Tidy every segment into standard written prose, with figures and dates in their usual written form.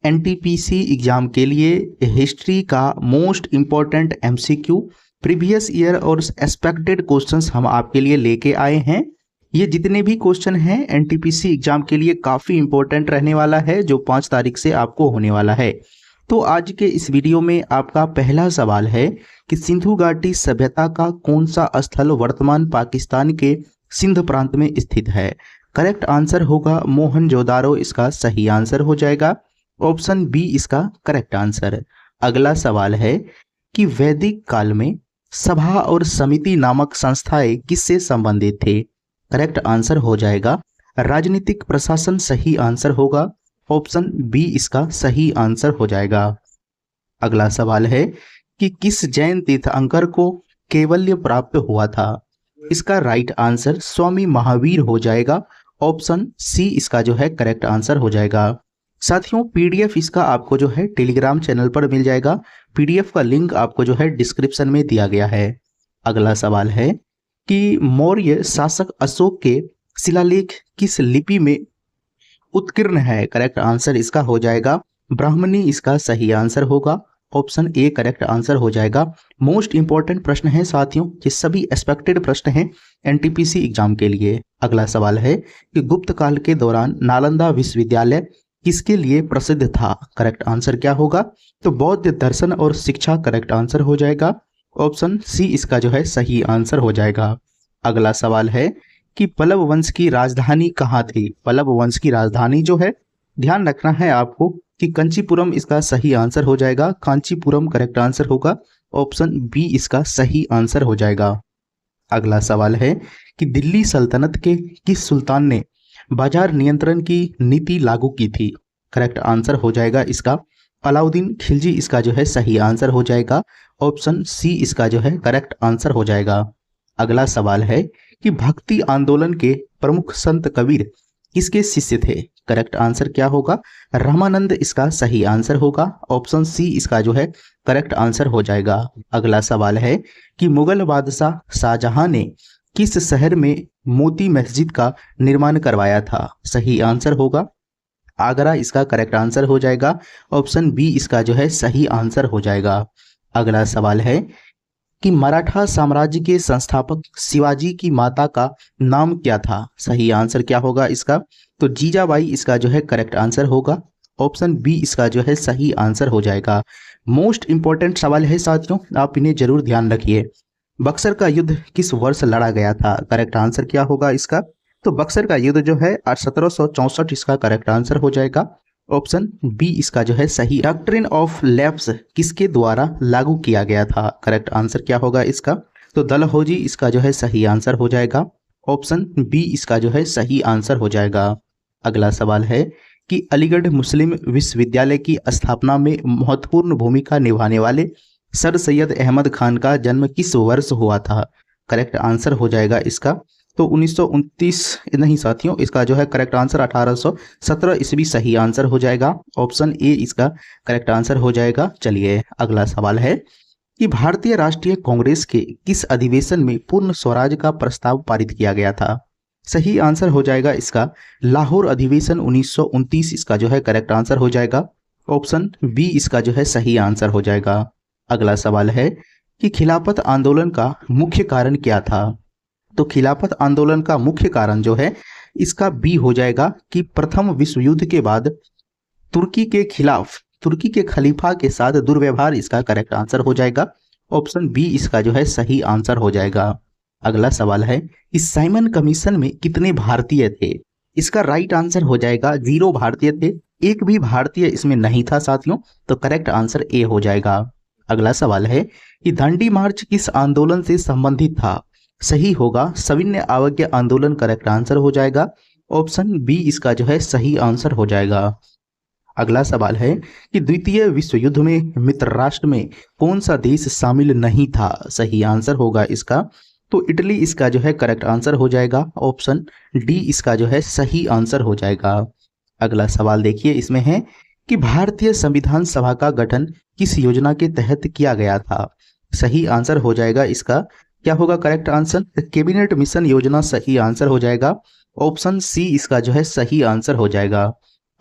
NTPC exam के लिए history का most important MCQ previous year और एक्सपेक्टेड क्वेश्चंस हम आपके लिए लेके आए हैं। ये जितने भी क्वेश्चन हैं एनटीपीसी एग्जाम के लिए काफ़ी इम्पोर्टेंट रहने वाला है, जो 5 तारीख से आपको होने वाला है। तो आज के इस वीडियो में आपका पहला सवाल है कि सिंधु घाटी सभ्यता का कौन सा स्थल वर्तमान पाकिस्तान के सिंध प्रांत में स्थित है। करेक्ट आंसर होगा मोहनजोदारो, इसका सही आंसर हो जाएगा। ऑप्शन बी इसका करेक्ट आंसर। अगला सवाल है कि वैदिक काल में सभा और समिति नामक संस्थाएं किससे संबंधित थे। करेक्ट आंसर हो जाएगा राजनीतिक प्रशासन, सही आंसर होगा। ऑप्शन बी इसका सही आंसर हो जाएगा। अगला सवाल है कि किस जैन तीर्थंकर को कैवल्य प्राप्त हुआ था। इसका राइट आंसर स्वामी महावीर हो जाएगा। ऑप्शन सी इसका जो है करेक्ट आंसर हो जाएगा। साथियों, पीडीएफ इसका आपको जो है टेलीग्राम चैनल पर मिल जाएगा। पीडीएफ का लिंक आपको जो है डिस्क्रिप्शन में दिया गया है। अगला सवाल है कि मौर्य शासक अशोक के शिलालेख किस लिपि में उत्कीर्ण है। करेक्ट आंसर इसका हो जाएगा ब्राह्मणी, इसका सही आंसर होगा। ऑप्शन ए करेक्ट आंसर हो जाएगा। मोस्ट इंपॉर्टेंट प्रश्न है साथियों, ये सभी एक्सपेक्टेड प्रश्न हैं एनटीपीसी एग्जाम के लिए। अगला सवाल है कि गुप्त काल के दौरान नालंदा विश्वविद्यालय किसके लिए प्रसिद्ध था। करेक्ट आंसर क्या होगा, तो बौद्ध दर्शन और शिक्षा करेक्ट आंसर हो जाएगा। ऑप्शन सी इसका जो है सही आंसर हो जाएगा। अगला सवाल है कि पल्लव वंश की राजधानी कहाँ थी। पल्लव वंश की राजधानी जो है, ध्यान रखना है आपको कि कंचीपुरम इसका सही आंसर हो जाएगा। कांचीपुरम करेक्ट आंसर होगा। ऑप्शन बी इसका सही आंसर हो जाएगा। अगला सवाल है कि दिल्ली सल्तनत के किस सुल्तान ने बाजार नियंत्रण की नीति लागू की थी। करेक्ट आंसर हो जाएगा इसका अलाउद्दीन खिलजी, इसका जो है सही आंसर हो जाएगा। ऑप्शन सी इसका जो है करेक्ट आंसर हो जाएगा। अगला सवाल है कि भक्ति आंदोलन के प्रमुख संत कबीर किसके शिष्य थे। करेक्ट आंसर क्या होगा, रामानंद, इसका सही आंसर होगा। ऑप्शन सी इसका जो है करेक्ट आंसर हो जाएगा। अगला सवाल है कि मुगल बादशाह शाहजहां ने किस शहर में मोती मस्जिद का निर्माण करवाया था। सही आंसर होगा आगरा, इसका करेक्ट आंसर हो जाएगा। ऑप्शन बी इसका जो है सही आंसर हो जाएगा। अगला सवाल है कि मराठा साम्राज्य के संस्थापक शिवाजी की माता का नाम क्या था। सही आंसर क्या होगा इसका, तो जीजाबाई, इसका जो है करेक्ट आंसर होगा। ऑप्शन बी इसका जो है सही आंसर हो जाएगा। मोस्ट इंपॉर्टेंट सवाल है साथियों, आप इन्हें जरूर ध्यान रखिए। बक्सर का युद्ध किस वर्ष लड़ा गया था। करेक्ट आंसर क्या होगा इसका, तो बक्सर का युद्ध जो है 1764, इसका करेक्ट आंसर हो जाएगा। ऑप्शन बी इसका जो है सही। डॉक्ट्रिन ऑफ लैप्स किसके द्वारा लागू किया गया था। करेक्ट आंसर क्या होगा इसका, तो डलहौजी, इसका जो है सही आंसर हो जाएगा। ऑप्शन बी इसका जो है सही आंसर हो जाएगा। अगला सवाल है कि अलीगढ़ मुस्लिम विश्वविद्यालय की स्थापना में महत्वपूर्ण भूमिका निभाने वाले सर सैयद अहमद खान का जन्म किस वर्ष हुआ था। करेक्ट आंसर हो जाएगा इसका, तो 1929 नहीं साथियों, इसका जो है करेक्ट आंसर 1817 ईस्वी सही आंसर हो जाएगा। ऑप्शन ए इसका करेक्ट आंसर हो जाएगा। चलिए अगला सवाल है कि भारतीय राष्ट्रीय कांग्रेस के किस अधिवेशन में पूर्ण स्वराज का प्रस्ताव पारित किया गया था। सही आंसर हो जाएगा इसका लाहौर अधिवेशन 1929, इसका जो है करेक्ट आंसर हो जाएगा। ऑप्शन बी इसका जो है सही आंसर हो जाएगा। अगला सवाल है कि खिलाफत आंदोलन का मुख्य कारण क्या था। तो खिलाफत आंदोलन का मुख्य कारण जो है इसका बी हो जाएगा कि प्रथम विश्व युद्ध के बाद तुर्की के खिलाफ तुर्की के खलीफा के साथ दुर्व्यवहार, इसका करेक्ट आंसर हो जाएगा। ऑप्शन बी इसका जो है सही आंसर हो जाएगा। अगला सवाल है कि साइमन कमीशन में कितने भारतीय थे। इसका राइट आंसर हो जाएगा 0 भारतीय थे, एक भी भारतीय इसमें नहीं था साथियों, तो करेक्ट आंसर ए हो जाएगा। अगला सवाल है कि दांडी मार्च किस आंदोलन से संबंधित था। सही होगा सविनय अवज्ञा आंदोलन, करेक्ट आंसर हो जाएगा। ऑप्शन बी इसका जो है सही आंसर हो जाएगा। अगला सवाल है कि द्वितीय विश्व युद्ध में मित्र राष्ट्र में कौन सा देश शामिल नहीं था। सही आंसर होगा इसका, तो इटली, इसका जो है करेक्ट आंसर हो जाएगा। ऑप्शन डी इसका जो है सही आंसर हो जाएगा। अगला सवाल देखिए, इसमें है कि भारतीय संविधान सभा का गठन किस योजना के तहत किया गया था। सही आंसर हो जाएगा इसका, क्या होगा करेक्ट आंसर, कैबिनेट मिशन योजना, सही आंसर हो जाएगा। ऑप्शन सी इसका जो है सही आंसर हो जाएगा।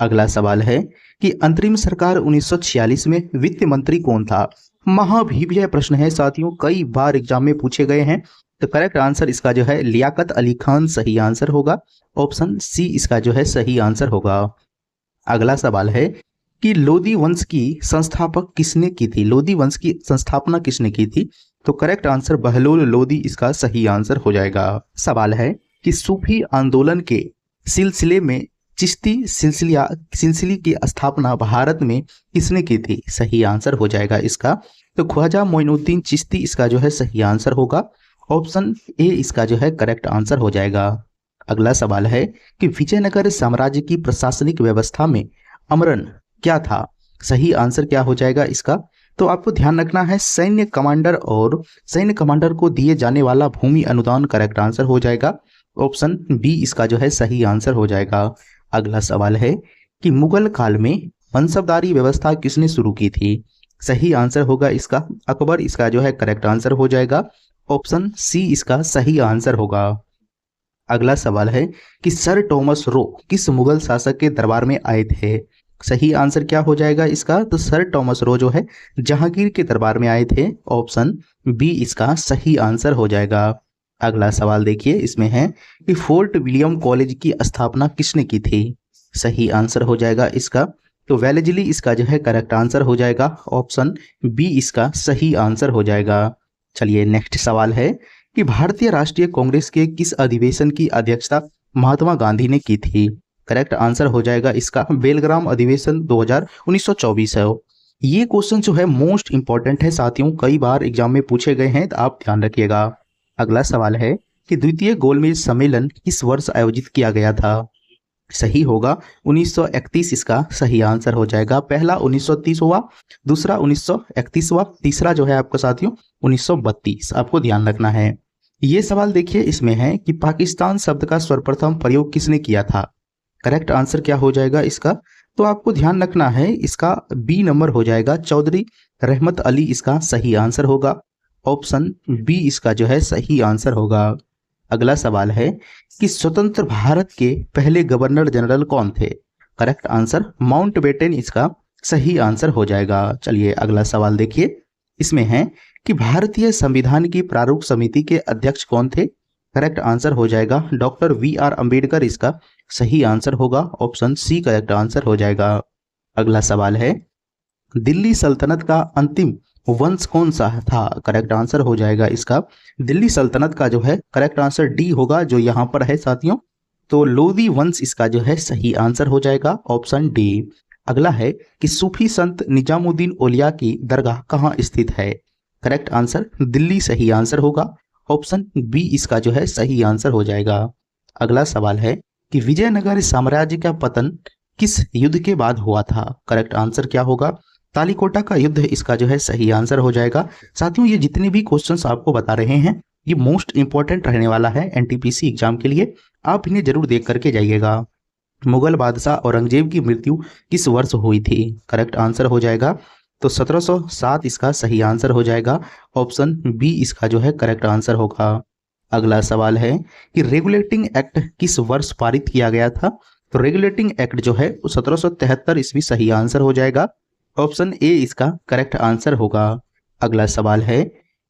अगला सवाल है कि अंतरिम सरकार 1946 में वित्त मंत्री कौन था। महाभिप्राय प्रश्न है साथियों, कई बार एग्जाम में पूछे गए हैं। तो करेक्ट आंसर इसका जो है लियाकत अली खान सही आंसर होगा। ऑप्शन सी इसका जो है सही आंसर होगा। अगला सवाल है कि लोदी वंश की संस्थापक किसने की थी। लोदी वंश की संस्थापना किसने की थी। तो करेक्ट आंसर बहलोल लोदी इसका सही आंसर हो जाएगा। सवाल है कि सूफी आंदोलन के सिलसिले में चिश्ती सिलसिले की स्थापना भारत में किसने की थी। सही आंसर हो जाएगा इसका। तो ख्वाजा मोइनुद्दीन चिश्ती इसका जो है सही आंसर होगा। ऑप्शन ए इसका जो है करेक्ट आंसर हो जाएगा। अगला सवाल है कि विजयनगर साम्राज्य की प्रशासनिक व्यवस्था में अमरन क्या था। सही आंसर क्या हो जाएगा इसका। तो आपको ध्यान रखना है सैन्य कमांडर को दिए जाने वाला भूमि अनुदान करेक्ट आंसर हो जाएगा। ऑप्शन बी इसका जो है सही आंसर हो जाएगा। अगला सवाल है कि मुगल काल में मनसबदारी व्यवस्था किसने शुरू की थी। सही आंसर होगा इसका अकबर इसका जो है करेक्ट आंसर हो जाएगा। ऑप्शन सी इसका सही आंसर होगा। अगला सवाल है कि सर टॉमस रो किस मुगल शासक के दरबार में आए थे। सही आंसर क्या हो जाएगा इसका। तो सर टॉमस रो जो है जहांगीर के दरबार में आए थे। ऑप्शन बी इसका सही आंसर हो जाएगा। अगला सवाल देखिए इसमें है कि फोर्ट विलियम कॉलेज की स्थापना किसने की थी। सही आंसर हो जाएगा इसका। तो वेलेजली इसका जो है करेक्ट आंसर हो जाएगा। ऑप्शन बी इसका सही आंसर हो जाएगा। चलिए नेक्स्ट सवाल है कि भारतीय राष्ट्रीय कांग्रेस के किस अधिवेशन की अध्यक्षता महात्मा गांधी ने की थी। करेक्ट आंसर हो जाएगा इसका बेलग्राम अधिवेशन 1924 है। ये क्वेश्चन जो है मोस्ट इंपॉर्टेंट है साथियों, कई बार एग्जाम में पूछे गए हैं, तो आप ध्यान रखिएगा। अगला सवाल है कि द्वितीय गोलमेज सम्मेलन किस वर्ष आयोजित किया गया था। सही होगा 1931 इसका सही आंसर हो जाएगा। पहला 1930 हुआ, दूसरा 1931 हुआ, तीसरा जो है आपका साथियों 1932। आपको ध्यान रखना है। ये सवाल देखिए इसमें है कि पाकिस्तान शब्द का सर्वप्रथम प्रयोग किसने किया था। करेक्ट आंसर क्या हो जाएगा इसका। तो आपको ध्यान रखना है इसका बी नंबर हो जाएगा चौधरी रहमत अली इसका सही आंसर होगा। ऑप्शन बी इसका जो है सही आंसर होगा। अगला सवाल है कि स्वतंत्र भारत के पहले गवर्नर जनरल कौन थे। करेक्ट आंसर माउंटबेटन इसका सही आंसर हो जाएगा। चलिए अगला सवाल देखिए इसमें है कि भारतीय संविधान की प्रारूप समिति के अध्यक्ष कौन थे। करेक्ट आंसर हो जाएगा डॉक्टर वी.आर. अंबेडकर इसका सही आंसर होगा। ऑप्शन सी करेक्ट आंसर हो जाएगा। अगला सवाल है दिल्ली सल्तनत का अंतिम वंश कौन सा था। करेक्ट आंसर हो जाएगा इसका दिल्ली सल्तनत का जो है करेक्ट आंसर डी होगा, जो यहाँ पर है साथियों। तो लोदी वंश इसका जो है सही आंसर हो जाएगा। Option D. अगला है कि सूफी संत निजामुद्दीन औलिया की दरगाह कहाँ स्थित है। करेक्ट आंसर दिल्ली सही आंसर होगा। ऑप्शन बी इसका जो है सही आंसर हो जाएगा। अगला सवाल है कि विजयनगर साम्राज्य का पतन किस युद्ध के बाद हुआ था। करेक्ट आंसर क्या होगा तालीकोटा का युद्ध इसका जो है सही आंसर हो जाएगा। साथियों ये जितने भी क्वेश्चंस आपको बता रहे हैं ये मोस्ट इंपॉर्टेंट रहने वाला है एनटीपीसी एग्जाम के लिए, आप इन्हें जरूर देख करके जाइएगा। मुगल बादशाह औरंगजेब की मृत्यु किस वर्ष हुई थी। करेक्ट आंसर हो जाएगा तो 1707 इसका सही आंसर हो जाएगा। ऑप्शन बी इसका जो है करेक्ट आंसर होगा। अगला सवाल है कि रेगुलेटिंग एक्ट किस वर्ष पारित किया गया था। तो रेगुलेटिंग एक्ट जो है 1773 ईस्वी सही आंसर हो जाएगा। ऑप्शन ए इसका करेक्ट आंसर होगा। अगला सवाल है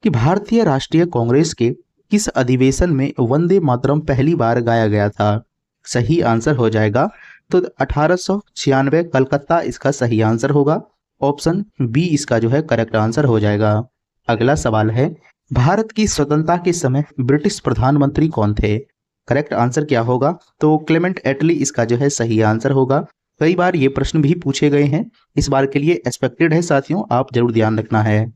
कि भारतीय राष्ट्रीय कांग्रेस के किस अधिवेशन में वंदे मातरम पहली बार गाया गया था। सही आंसर हो जाएगा तो 1896 कलकत्ता इसका सही आंसर होगा। ऑप्शन बी इसका जो है करेक्ट आंसर हो जाएगा। अगला सवाल है भारत की स्वतंत्रता के समय ब्रिटिश प्रधानमंत्री कौन थे। करेक्ट आंसर क्या होगा तो क्लेमेंट एटली इसका जो है सही आंसर होगा। कई बार ये प्रश्न भी पूछे गए हैं, इस बार के लिए एक्सपेक्टेड है साथियों, आप जरूर ध्यान रखना है।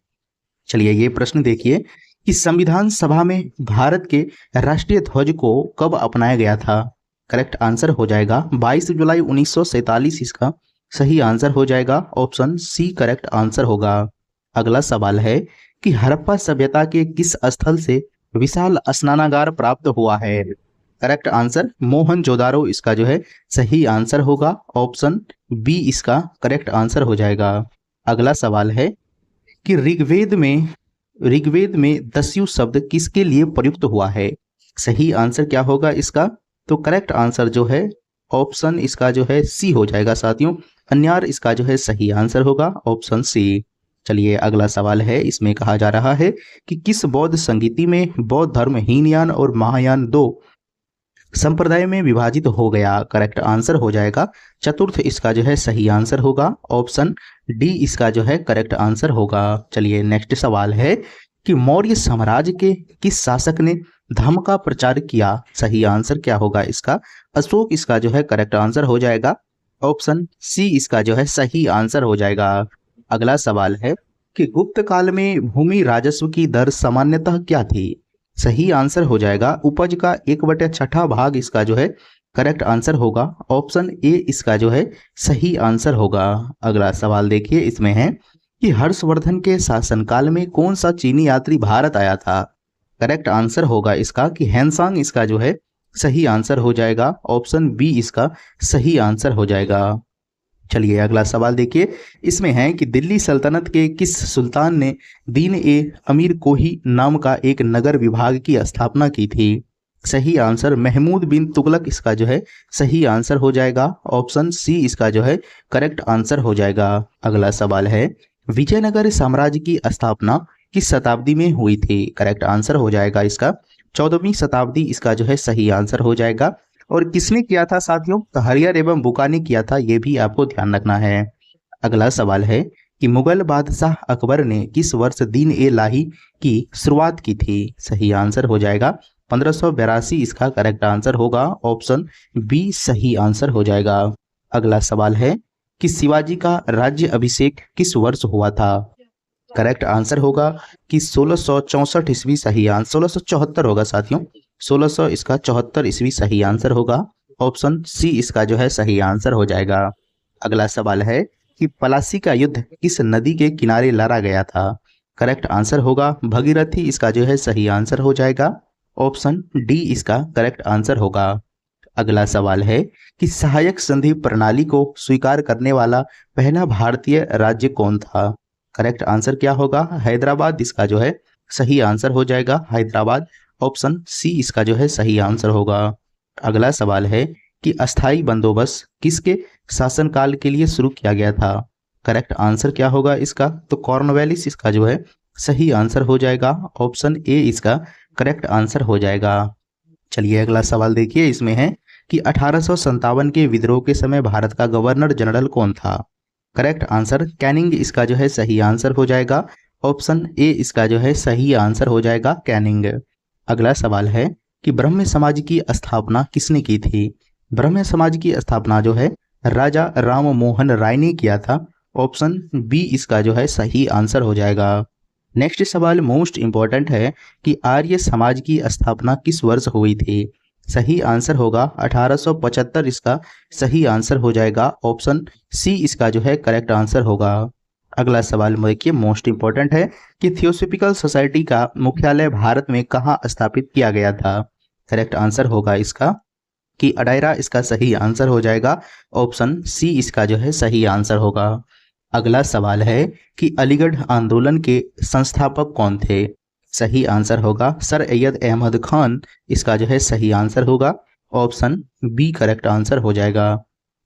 चलिए ये प्रश्न देखिए कि संविधान सभा में भारत के राष्ट्रीय ध्वज को कब अपनाया गया था। करेक्ट आंसर हो जाएगा 22 जुलाई 1947 इसका सही आंसर हो जाएगा। ऑप्शन सी करेक्ट आंसर होगा। अगला सवाल है कि हड़प्पा सभ्यता के किस स्थल से विशाल स्नानागार प्राप्त हुआ है। करेक्ट आंसर मोहनजोदारो इसका जो है सही आंसर होगा। ऑप्शन बी इसका करेक्ट आंसर हो जाएगा। अगला सवाल है कि ऋग्वेद में दस्यु शब्द किसके लिए प्रयुक्त हुआ है। सही आंसर क्या होगा इसका तो करेक्ट आंसर जो है ऑप्शन इसका जो है सी हो जाएगा साथियों। अन्यार इसका जो है सही आंसर होगा ऑप्शन सी। चलिए अगला सवाल है, इसमें कहा जा रहा है कि किस बौद्ध संगीति में बौद्ध धर्म हीनयान और महायान दो संप्रदाय में विभाजित हो गया। करेक्ट आंसर हो जाएगा चतुर्थ इसका जो है सही आंसर होगा ऑप्शन डी इसका जो है करेक्ट आंसर होगा। चलिए नेक्स्ट सवाल है कि मौर्य साम्राज्य के किस शासक ने धर्म का प्रचार किया। सही आंसर क्या होगा इसका। अशोक इसका जो है करेक्ट आंसर हो जाएगा ऑप्शन सी इसका जो है सही आंसर हो जाएगा। अगला सवाल है कि गुप्त काल में भूमि राजस्व की दर सामान्यतः क्या थी। सही आंसर हो जाएगा उपज का 1/6 भाग इसका जो है करेक्ट आंसर होगा ऑप्शन ए इसका जो है सही आंसर होगा। अगला सवाल देखिए, इसमें है कि हर्षवर्धन के शासनकाल में कौन सा चीनी यात्री भारत आया था। करेक्ट आंसर होगा इसका कि हैंसांग इसका जो है सही आंसर हो जाएगा ऑप्शन बी इसका सही आंसर हो जाएगा। चलिए अगला सवाल देखिए, इसमें है कि दिल्ली सल्तनत के किस सुल्तान ने दीन ए अमीर कोही नाम का एक नगर विभाग की स्थापना की थी। सही आंसर महमूद बिन तुगलक इसका जो है सही आंसर हो जाएगा ऑप्शन सी इसका जो है करेक्ट आंसर हो जाएगा। अगला सवाल है विजयनगर साम्राज्य की स्थापना किस शताब्दी में हुई थी। करेक्ट आंसर हो जाएगा इसका 14वीं शताब्दी इसका जो है सही आंसर हो जाएगा। और किसने किया था साथियों, तो हरियर एवं बुका ने किया था, ये भी आपको ध्यान रखना है। अगला सवाल है कि मुगल बादशाह अकबर ने किस वर्ष दीन ए लाही की शुरुआत की थी। सही आंसर हो जाएगा 1582 इसका करेक्ट आंसर होगा ऑप्शन बी सही आंसर हो जाएगा। अगला सवाल है कि शिवाजी का राज्य अभिषेक किस वर्ष हुआ था। करेक्ट आंसर होगा कि 1664 ईस्वी सही आंसर 1674 होगा साथियों 1600 इसका 74 ईस्वी सही आंसर होगा ऑप्शन सी इसका जो है सही आंसर हो जाएगा। अगला सवाल है कि पलासी का युद्ध किस नदी के किनारे लड़ा गया था। करेक्ट आंसर होगा भगीरथी इसका जो है सही आंसर हो जाएगा ऑप्शन डी इसका करेक्ट आंसर होगा। अगला सवाल है कि सहायक संधि प्रणाली को स्वीकार करने वाला पहला भारतीय राज्य कौन था। करेक्ट आंसर क्या होगा, हैदराबाद इसका जो है सही आंसर हो जाएगा हैदराबाद ऑप्शन सी इसका जो है सही आंसर होगा। अगला सवाल है कि अस्थाई बंदोबस्त किसके शासनकाल के लिए शुरू किया गया था। करेक्ट आंसर क्या होगा इसका, तो कॉर्नवालिस इसका जो है सही आंसर हो जाएगा ऑप्शन ए इसका करेक्ट आंसर हो जाएगा। चलिए अगला सवाल देखिए, इसमें है कि 1857 के विद्रोह के समय भारत का गवर्नर जनरल कौन था। करेक्ट आंसर कैनिंग इसका जो है सही आंसर हो जाएगा ऑप्शन ए इसका जो है सही आंसर हो जाएगा कैनिंग। अगला सवाल है कि ब्रह्म समाज की स्थापना किसने की थी। ब्रह्म समाज की स्थापना जो है राजा राम मोहन राय ने किया था ऑप्शन बी इसका जो है सही आंसर हो जाएगा। नेक्स्ट सवाल मोस्ट इंपॉर्टेंट है कि आर्य समाज की स्थापना किस वर्ष हुई थी। सही आंसर होगा 1875 इसका सही आंसर हो जाएगा ऑप्शन सी इसका जो है करेक्ट आंसर होगा। अगला सवाल देखिए मोस्ट इंपॉर्टेंट है कि थियोसॉफिकल सोसाइटी का मुख्यालय भारत में कहाँ स्थापित किया गया था। करेक्ट आंसर होगा इसका कि अडायरा इसका सही आंसर हो जाएगा ऑप्शन सी इसका जो है सही आंसर होगा। अगला सवाल है कि अलीगढ़ आंदोलन के संस्थापक कौन थे। सही आंसर होगा सर अय्यद अहमद खान इसका जो है सही आंसर होगा ऑप्शन बी करेक्ट आंसर हो जाएगा।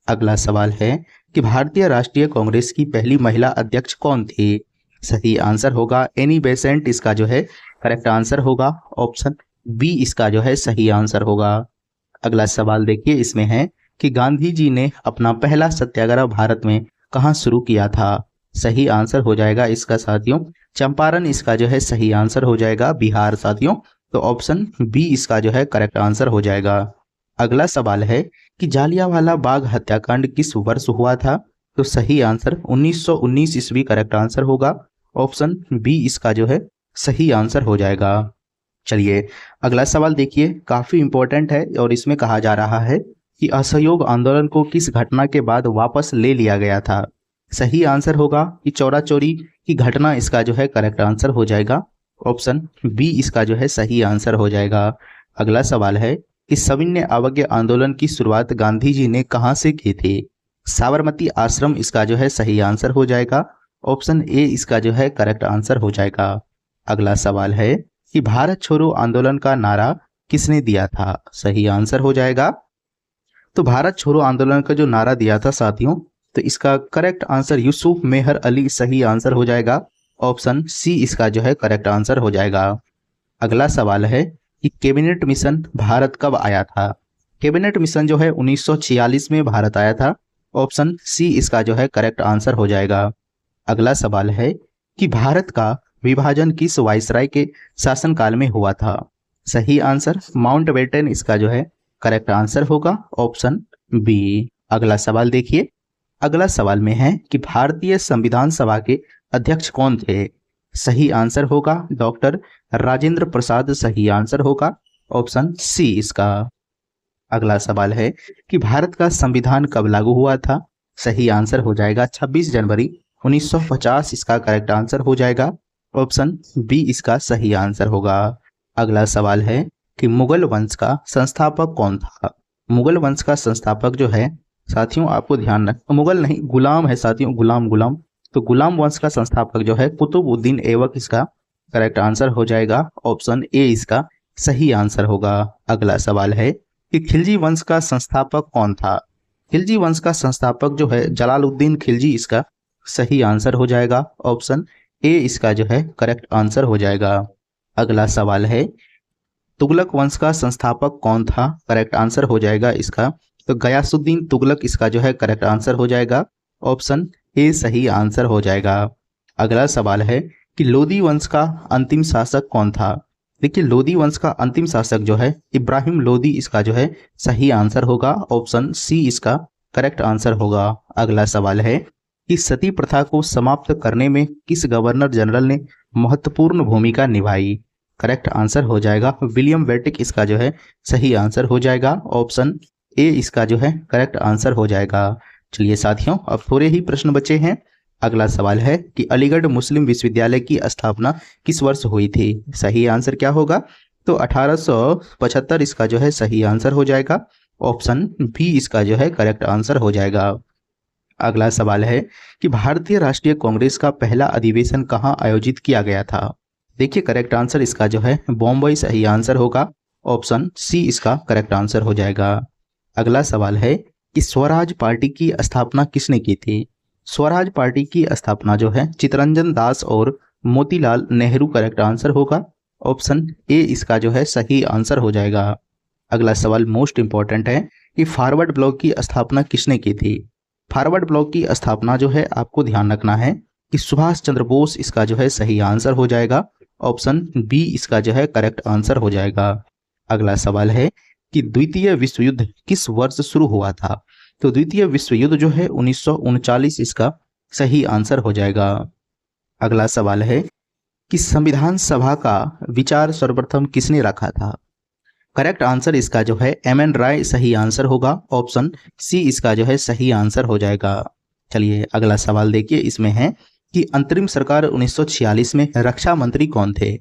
अगला सवाल है कि भारतीय राष्ट्रीय कांग्रेस की पहली महिला अध्यक्ष कौन थी। सही आंसर होगा एनी बेसेंट इसका जो है करेक्ट आंसर होगा ऑप्शन बी इसका जो है सही आंसर होगा। अगला सवाल देखिए, इसमें है कि गांधी जी ने अपना पहला सत्याग्रह भारत में कहाँ शुरू किया था। सही आंसर हो जाएगा इसका साथियों चंपारण इसका जो है सही आंसर हो जाएगा बिहार साथियों, तो ऑप्शन बी इसका जो है करेक्ट आंसर हो जाएगा। अगला सवाल है कि जालियांवाला बाग हत्याकांड किस वर्ष हुआ था। तो सही आंसर 1919 ईस्वी करेक्ट आंसर होगा ऑप्शन बी इसका जो है सही आंसर हो जाएगा। चलिए अगला सवाल देखिए, काफी इंपॉर्टेंट है और इसमें कहा जा रहा है कि असहयोग आंदोलन को किस घटना के बाद वापस ले लिया गया था। सही आंसर होगा कि चौरा चोरी की घटना इसका जो है करेक्ट आंसर हो जाएगा ऑप्शन बी इसका जो है सही आंसर हो जाएगा। अगला सवाल है कि सविनय अवज्ञा आंदोलन की शुरुआत गांधी जी ने कहां से की थी। साबरमती आश्रम इसका जो है सही आंसर हो जाएगा ऑप्शन ए इसका जो है करेक्ट आंसर हो जाएगा। अगला सवाल है कि भारत छोड़ो आंदोलन का नारा किसने दिया था। सही आंसर हो जाएगा तो भारत छोड़ो आंदोलन का जो नारा दिया था साथियों, तो इसका करेक्ट आंसर यूसुफ मेहर अली सही आंसर हो जाएगा। ऑप्शन सी इसका जो है करेक्ट आंसर हो जाएगा। अगला सवाल है कि कैबिनेट मिशन भारत कब आया था। कैबिनेट मिशन जो है 1946 में भारत आया था। ऑप्शन सी इसका जो है करेक्ट आंसर हो जाएगा। अगला सवाल है कि भारत का विभाजन किस वायसराय के शासनकाल में हुआ था। सही आंसर माउंटबेटन इसका जो है करेक्ट आंसर होगा। Option B. अगला सवाल देखिए, अगला सवाल में है कि भारतीय संविधान सभा के अध्यक्ष कौन थे। सही आंसर होगा डॉक्टर राजेंद्र प्रसाद सही आंसर होगा। ऑप्शन सी इसका। अगला सवाल है कि भारत का संविधान कब लागू हुआ था। सही आंसर हो जाएगा 26 जनवरी 1950 इसका करेक्ट आंसर हो जाएगा। ऑप्शन बी इसका सही आंसर होगा। अगला सवाल है कि मुगल वंश का संस्थापक कौन था। मुगल वंश का संस्थापक जो है साथियों, आपको ध्यान रख, मुगल नहीं गुलाम है साथियों, गुलाम। तो गुलाम वंश का संस्थापक जो है कुतुबुद्दीन ऐबक इसका करेक्ट आंसर हो जाएगा। ऑप्शन ए इसका सही आंसर होगा। अगला सवाल है कि खिलजी वंश का संस्थापक कौन था। खिलजी वंश का संस्थापक जो है जलालुद्दीन खिलजी इसका सही आंसर हो जाएगा। ऑप्शन ए इसका जो है करेक्ट आंसर हो जाएगा। अगला सवाल है तुगलक वंश का संस्थापक कौन था। करेक्ट आंसर हो जाएगा इसका तो गयासुद्दीन तुगलक इसका जो है करेक्ट आंसर हो जाएगा। ऑप्शन ए सही आंसर हो जाएगा। अगला सवाल है कि लोदी वंश का अंतिम शासक कौन था। देखिए लोदी वंश का अंतिम शासक जो है इब्राहिम लोदी इसका जो है सही आंसर होगा। ऑप्शन सी इसका करेक्ट आंसर होगा। अगला सवाल है कि सती प्रथा को समाप्त करने में किस गवर्नर जनरल ने महत्वपूर्ण भूमिका निभाई। करेक्ट आंसर हो जाएगा विलियम बेंटिक इसका जो है सही आंसर हो जाएगा। ऑप्शन ए इसका जो है करेक्ट आंसर हो जाएगा। चलिए साथियों, अब थोड़े ही प्रश्न बचे हैं। अगला सवाल है कि अलीगढ़ मुस्लिम विश्वविद्यालय की स्थापना किस वर्ष हुई थी। सही आंसर क्या होगा, तो 1875 इसका जो है सही आंसर हो जाएगा। ऑप्शन बी इसका जो है करेक्ट आंसर हो जाएगा। अगला सवाल है कि भारतीय राष्ट्रीय कांग्रेस का पहला अधिवेशन कहाँ आयोजित किया गया था। देखिए करेक्ट आंसर इसका जो है बॉम्बे सही आंसर होगा। ऑप्शन सी इसका करेक्ट आंसर हो जाएगा। अगला सवाल है कि स्वराज पार्टी की स्थापना किसने की थी। स्वराज पार्टी की स्थापना जो है चितरंजन दास और मोतीलाल नेहरू करेक्ट आंसर होगा। ऑप्शन ए इसका जो है सही आंसर हो जाएगा। अगला सवाल मोस्ट इंपॉर्टेंट है कि फॉरवर्ड ब्लॉक की स्थापना किसने की थी। फॉरवर्ड ब्लॉक की स्थापना जो है आपको ध्यान रखना है कि सुभाष चंद्र बोस इसका जो है सही आंसर हो जाएगा। ऑप्शन बी इसका जो है करेक्ट आंसर हो जाएगा। अगला सवाल है कि द्वितीय विश्व युद्ध किस वर्ष शुरू हुआ था। तो द्वितीय विश्व युद्ध जो है 1939 इसका सही आंसर हो जाएगा। अगला सवाल है कि संविधान सभा का विचार सर्वप्रथम किसने रखा था। करेक्ट आंसर इसका जो है एम.एन. राय सही आंसर होगा। ऑप्शन सी इसका जो है सही आंसर हो जाएगा। चलिए अगला सवाल देखिए, इसमें है कि अंतरिम सरकार 1946 में रक्षा मंत्री कौन थे।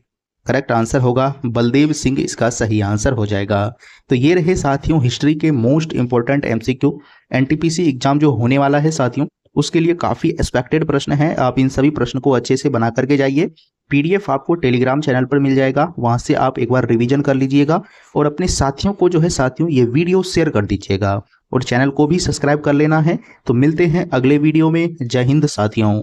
करेक्ट आंसर होगा बलदेव सिंह इसका सही आंसर हो जाएगा। तो ये रहे साथियों हिस्ट्री के most important MCQ. NTPC exam जो होने वाला है साथियों, उसके लिए काफ़ी एक्सपेक्टेड प्रश्न है। आप इन सभी प्रश्न को अच्छे से बना करके जाइए। पीडीएफ आपको टेलीग्राम चैनल पर मिल जाएगा, वहां से आप एक बार रिवीजन कर लीजिएगा और अपने साथियों को जो है साथियों ये वीडियो शेयर कर दीजिएगा और चैनल को भी सब्सक्राइब कर लेना है। तो मिलते हैं अगले वीडियो में। जय हिंद साथियों।